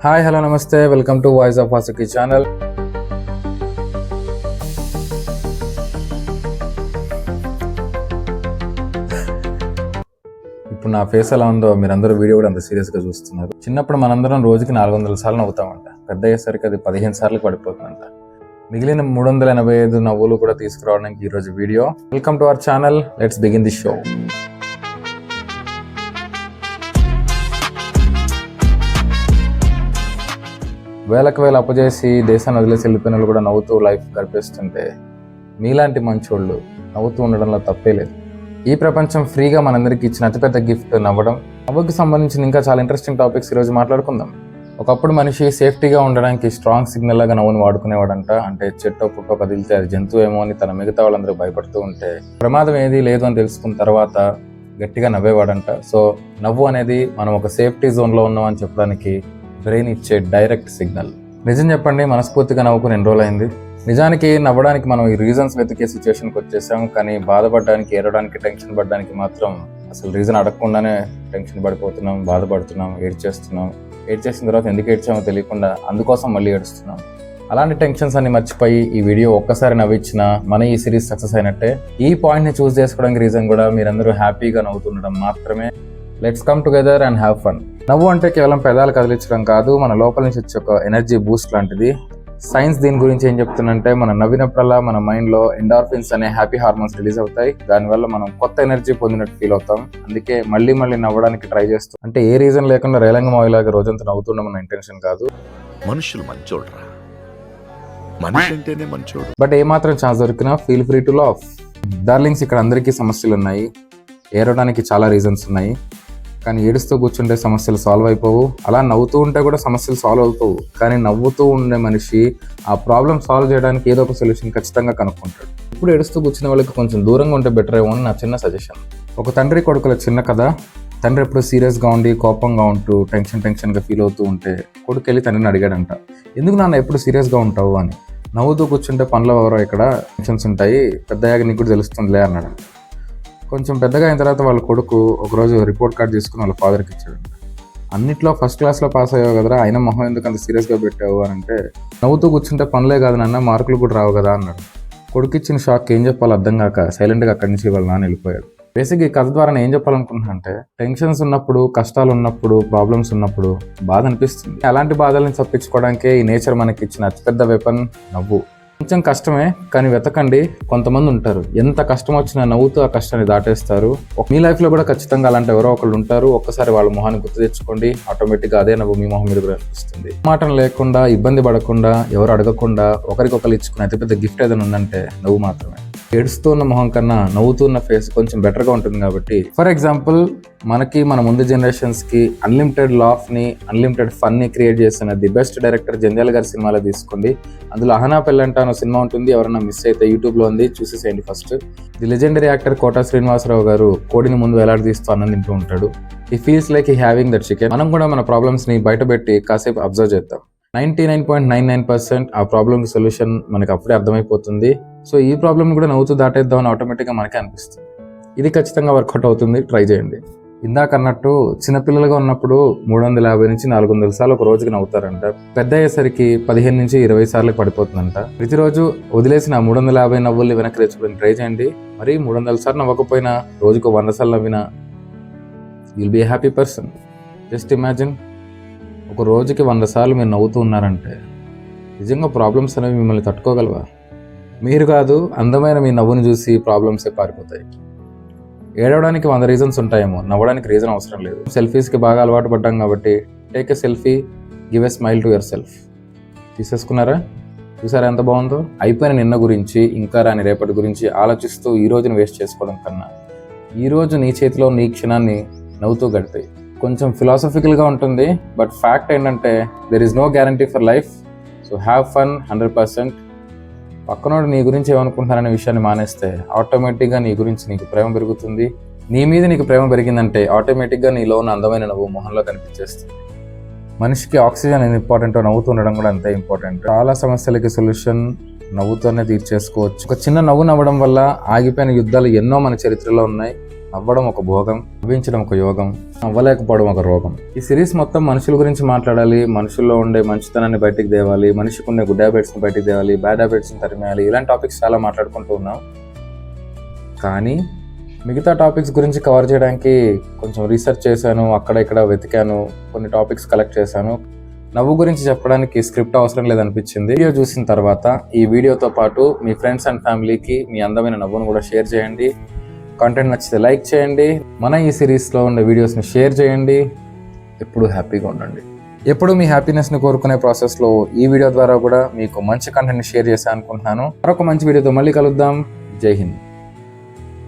Hi hello నమస్తే, welcome to voice of Vasuki channel. ఇప్పుడు నా ఫేస్ ఎలా ఉందో మీరందరూ వీడియో కూడా అంత సీరియస్గా చూస్తున్నారు. చిన్నప్పుడు మనందరం రోజుకి 400 సార్లు నవ్వుతామంట, పెద్ద అయ్యేసరికి అది 15 సార్లు పడిపోతుందంట. మిగిలిన 385 నవ్వులు కూడా తీసుకురావడానికి ఈరోజు video. Welcome to our channel, let's begin the show. వేలకు వేలు అప్పచేసి దేశాన్ని వదిలేసి వెళ్ళిపోయిన వాళ్ళు కూడా నవ్వుతూ లైఫ్ గడిపేస్తుంటే మీలాంటి మంచోళ్ళు నవ్వుతూ ఉండడంలో తప్పే లేదు. ఈ ప్రపంచం ఫ్రీగా మనందరికీ ఇచ్చిన అతిపెద్ద గిఫ్ట్ నవ్వడం. నవ్వుకి సంబంధించిన ఇంకా చాలా ఇంట్రెస్టింగ్ టాపిక్స్ ఈరోజు మాట్లాడుకుందాం. ఒకప్పుడు మనిషి సేఫ్టీగా ఉండడానికి స్ట్రాంగ్ సిగ్నల్ లాగా నవ్వును వాడుకునేవాడంట. అంటే చెట్టో పుట్టో కదిలితే అది జంతువు ఏమో అని తన మిగతా వాళ్ళందరూ భయపడుతూ ఉంటే ప్రమాదం ఏది లేదు అని తెలుసుకున్న తర్వాత గట్టిగా నవ్వేవాడంట. సో నవ్వు అనేది మనం ఒక సేఫ్టీ జోన్లో ఉన్నాం అని చెప్పడానికి బ్రెయిన్ ఇచ్చే డైరెక్ట్ సిగ్నల్. నిజం చెప్పండి, మనస్ఫూర్తిగా నవ్వుకుని ఎన్ని రోజులైంది? నిజానికి నవ్వడానికి మనం ఈ రీజన్స్ వెతికే సిచ్యువేషన్కి వచ్చేసాం. కానీ బాధపడడానికి, ఏడవడానికి, టెన్షన్ పడడానికి మాత్రం అసలు రీజన్ అడగకుండానే టెన్షన్ పడిపోతున్నాం, బాధపడుతున్నాం, ఏడ్చేస్తున్నాం. ఏడ్చేసిన తర్వాత ఎందుకు ఏడ్చామో తెలియకుండా అందుకోసం మళ్ళీ ఏడుస్తున్నాం. అలాంటి టెన్షన్స్ అన్ని మర్చిపోయి ఈ వీడియో ఒక్కసారి నవ్వించినా మన ఈ సిరీస్ సక్సెస్ అయినట్టే. ఈ పాయింట్ని చూస్ చేసుకోవడానికి రీజన్ కూడా మీరందరూ హ్యాపీగా నవ్వుతుండడం మాత్రమే. Let's come together and have fun. నవ్వు అంటే కేవలం పెదాలు కదిలించడం కాదు, మన లోపల నుంచి వచ్చే ఒక ఎనర్జీ బూస్ట్ లాంటిది. సైన్స్ దీని గురించి ఏం చెప్తుందంటే, మనం నవ్వినప్పుడల్లా మన మైండ్లో ఎండార్ఫిన్స్ అనే హ్యాపీ హార్మోన్స్ రిలీజ్ అవుతాయి. దానివల్ల మనం కొత్త ఎనర్జీ పొందినట్టు ఫీల్ అవుతాం. అందుకే మళ్ళీ నవ్వడానికి ట్రై చేస్తాం. అంటే ఏ రీజన్ లేకుండా రేలంగ మావిలాగా రోజంతా నవ్వుతుండడం మన ఇంటెన్షన్ కాదు. మనుషులు మంచోడ్రా, మనిషి అంటేనే మంచోడు. బట్ ఏమాత్రం ఛాన్స్ దొరికినా feel free to laugh. Darlings, ఇక్కడ అందరికీ సమస్యలు ఉన్నాయి, ఏడవడానికి చాలా రీజన్స్ ఉన్నాయి. కానీ ఏడుస్తూ కూర్చుంటే సమస్యలు సాల్వ్ అయిపోవు. అలా నవ్వుతూ ఉంటే కూడా సమస్యలు సాల్వ్ అవుతావు. కానీ నవ్వుతూ ఉండే మనిషి ఆ ప్రాబ్లం సాల్వ్ చేయడానికి ఏదో ఒక సొల్యూషన్ ఖచ్చితంగా కనుక్కుంటాడు. ఇప్పుడు ఏడుస్తూ కూర్చున్న వాళ్ళకి కొంచెం దూరంగా ఉంటే బెటర్ ఏమో అని నా చిన్న సజెషన్. ఒక తండ్రి కొడుకుల చిన్న కథ. తండ్రి ఎప్పుడు సీరియస్గా ఉండి కోపంగా ఉంటూ టెన్షన్గా ఫీల్ అవుతూ ఉంటే కొడుకు వెళ్ళి తండ్రిని అడిగాడంట, ఎందుకు నాన్న ఎప్పుడు సీరియస్గా ఉంటావు అని. నవ్వుతూ కూర్చుంటే పనులు ఎవరో ఇక్కడ టెన్షన్స్ ఉంటాయి, పెద్దయ్యాక నీకు కూడా తెలుస్తుందిలే అన్నాడు. కొంచెం పెద్దగా అయిన తర్వాత వాళ్ళ కొడుకు ఒకరోజు రిపోర్ట్ కార్డ్ తీసుకుని వాళ్ళ ఫాదర్కి ఇచ్చాడు. అన్నిట్లో ఫస్ట్ క్లాస్లో పాస్ అయ్యావు కదరా, అయినా మొహం ఎందుకు అంత సీరియస్గా పెట్టావు అని అంటే, నవ్వుతూ కూర్చుంటే పనులే కాదు నాన్న, మార్కులు కూడా రావు కదా అన్నాడు. కొడుకు ఇచ్చిన షాక్ ఏం చెప్పాలో అర్థం కాక సైలెంట్గా అక్కడి నుంచి వాళ్ళ నాన్న వెళ్ళిపోయాడు. బేసిక్గా ఈ కథ ద్వారా నేను ఏం చెప్పాలనుకుంటున్నా అంటే, టెన్షన్స్ ఉన్నప్పుడు, కష్టాలు ఉన్నప్పుడు, ప్రాబ్లమ్స్ ఉన్నప్పుడు బాధ అనిపిస్తుంది. అలాంటి బాధల్ని తప్పించుకోవడానికే ఈ నేచర్ మనకి ఇచ్చిన అతిపెద్ద వెపన్ నవ్వు. కొంచెం కష్టమే, కానీ వెతకండి. కొంతమంది ఉంటారు, ఎంత కష్టం వచ్చినా నవ్వుతూ ఆ కష్టాన్ని దాటేస్తారు. మీ లైఫ్లో కూడా ఖచ్చితంగా అలాంటి ఎవరో ఒకళ్ళు ఉంటారు. ఒక్కసారి వాళ్ళ మొహాన్ని గుర్తు తెచ్చుకోండి, ఆటోమేటిక్గా అదే నవ్వు మీ మొహం మీద కూడా అనిపిస్తుంది. మాటం లేకుండా, ఇబ్బంది పడకుండా, ఎవరు అడగకుండా ఒకరికొకరు ఇచ్చుకునే అతిపెద్ద గిఫ్ట్ ఏదైనా ఉందంటే నవ్వు మాత్రమే. ఏడుస్తూ ఉన్న మొహం కన్నా నవ్వుతూ ఉన్న ఫేస్ కొంచెం బెటర్గా ఉంటుంది. కాబట్టి ఫర్ ఎగ్జాంపుల్, మనకి మన ముందు జనరేషన్స్కి అన్లిమిటెడ్ లాఫ్ని, అన్లిమిటెడ్ ఫన్ని క్రియేట్ చేసిన ది బెస్ట్ డైరెక్టర్ జంధ్యాల గారి సినిమాలో తీసుకోండి. అందులో అహనా పెళ్ళంట అనే సినిమా ఉంటుంది. ఎవరైనా మిస్ అయితే యూట్యూబ్లో ఉంది, చూసేసేయండి ఫస్ట్. ది లెజెండరీ యాక్టర్ కోట శ్రీనివాసరావు గారు కోడిని ముందు వేలాడదీస్తూ అన్నం తింటూ ఉంటాడు. ఈ ఫీల్స్ లైక్ ఈ హ్యావింగ్ దట్ చికెన్. మనం కూడా మన ప్రాబ్లమ్స్ని బయటపెట్టి కాసేపు అబ్జర్వ్ చేద్దాం. 99.99% ఆ ప్రాబ్లమ్కి సొల్యూషన్ మనకి అప్పుడే అర్థమైపోతుంది. సో ఈ ప్రాబ్లమ్ కూడా నవ్వుతూ దాటేద్దామని ఆటోమేటిక్గా మనకే అనిపిస్తుంది. ఇది ఖచ్చితంగా వర్కౌట్ అవుతుంది, ట్రై చేయండి. ఇందాక అన్నట్టు చిన్నపిల్లలుగా ఉన్నప్పుడు 350 నుంచి 400 సార్లు ఒక రోజుకి నవ్వుతారంట. పెద్ద అయ్యేసరికి 15 నుంచి 20 సార్లు పడిపోతుందంట. ప్రతిరోజు వదిలేసిన 350 నవ్వుల్ని వెనక్కి తెచ్చుకోవడానికి ట్రై చేయండి. మరి 300 సార్లు నవ్వకపోయినా రోజుకు 100 సార్లు నవ్వినా will be a happy person. Just imagine, ఒక రోజుకి 100 సార్లు మీరు నవ్వుతూ ఉన్నారంటే నిజంగా ప్రాబ్లమ్స్ అనేవి మిమ్మల్ని తట్టుకోగలవా? మీరు కాదు, అందమైన మీ నవ్వుని చూసి ప్రాబ్లమ్సే పారిపోతాయి. ఏడవడానికి 100 రీజన్స్ ఉంటాయేమో, నవ్వడానికి రీజన్ అవసరం లేదు. సెల్ఫీస్కి బాగా అలవాటు పడ్డాం కాబట్టి take a selfie, give a smile to yourself. తీసేసుకున్నారా? చూసారా ఎంత బాగుందో? అయిపోయిన నిన్న గురించి, ఇంకా రాని రేపటి గురించి ఆలోచిస్తూ ఈ రోజుని వేస్ట్ చేసుకోవడం కన్నా ఈరోజు నీ చేతిలో నీ క్షణాన్ని నవ్వుతూ గడిపాయి. కొంచెం ఫిలాసఫికల్గా ఉంటుంది, బట్ ఫ్యాక్ట్ ఏంటంటే there is no guarantee for life. So have fun 100%. పక్కనోడు నీ గురించి ఏమనుకుంటున్నారనే విషయాన్ని మానేస్తే ఆటోమేటిక్గా నీ గురించి నీకు ప్రేమ పెరుగుతుంది. నీ మీద నీకు ప్రేమ పెరిగిందంటే ఆటోమేటిక్గా నీలో ఉన్న అందమైన నవ్వు మొహంలో కనిపించేస్తుంది. మనిషికి ఆక్సిజన్ ఎంత ఇంపార్టెంటో నవ్వుతూ ఉండడం కూడా అంతే ఇంపార్టెంట్. చాలా సమస్యలకి సొల్యూషన్ నవ్వుతోనే తీర్చేసుకోవచ్చు. ఒక చిన్న నవ్వు నవ్వడం వల్ల ఆగిపోయిన యుద్ధాలు ఎన్నో మన చరిత్రలో ఉన్నాయి. నవ్వడం ఒక భోగం, నవ్వించడం ఒక యోగం, నవ్వలేకపోవడం ఒక రోగం. ఈ సిరీస్ మొత్తం మనుషుల గురించి మాట్లాడాలి, మనుషుల్లో ఉండే మంచితనాన్ని బయటికి తేవాలి, మనిషికి ఉండే గుడ్ హ్యాబిట్స్ని బయటికి తేవాలి, బ్యాడ్ హ్యాబిట్స్ని తరిమేయాలి. ఇలాంటి టాపిక్స్ చాలా మాట్లాడుకుంటూ ఉన్నాం. కానీ మిగతా టాపిక్స్ గురించి కవర్ చేయడానికి కొంచెం రీసెర్చ్ చేశాను, అక్కడ ఇక్కడ వెతికాను, కొన్ని టాపిక్స్ కలెక్ట్ చేశాను. నవ్వు గురించి చెప్పడానికి స్క్రిప్ట్ అవసరం లేదనిపించింది. వీడియో చూసిన తర్వాత ఈ వీడియోతో పాటు మీ ఫ్రెండ్స్ అండ్ ఫ్యామిలీకి మీ అందమైన నవ్వును కూడా షేర్ చేయండి. కంటెంట్ నచ్చితే లైక్ చేయండి. మన ఈ సిరీస్లో ఉండే వీడియోస్ని షేర్ చేయండి. ఎప్పుడు హ్యాపీగా ఉండండి. ఎప్పుడు మీ హ్యాపీనెస్ని కోరుకునే ప్రాసెస్లో ఈ వీడియో ద్వారా కూడా మీకు మంచి కంటెంట్ని షేర్ చేశాను అనుకుంటున్నాను. మరొక మంచి వీడియోతో మళ్ళీ కలుద్దాం. జై హింద్.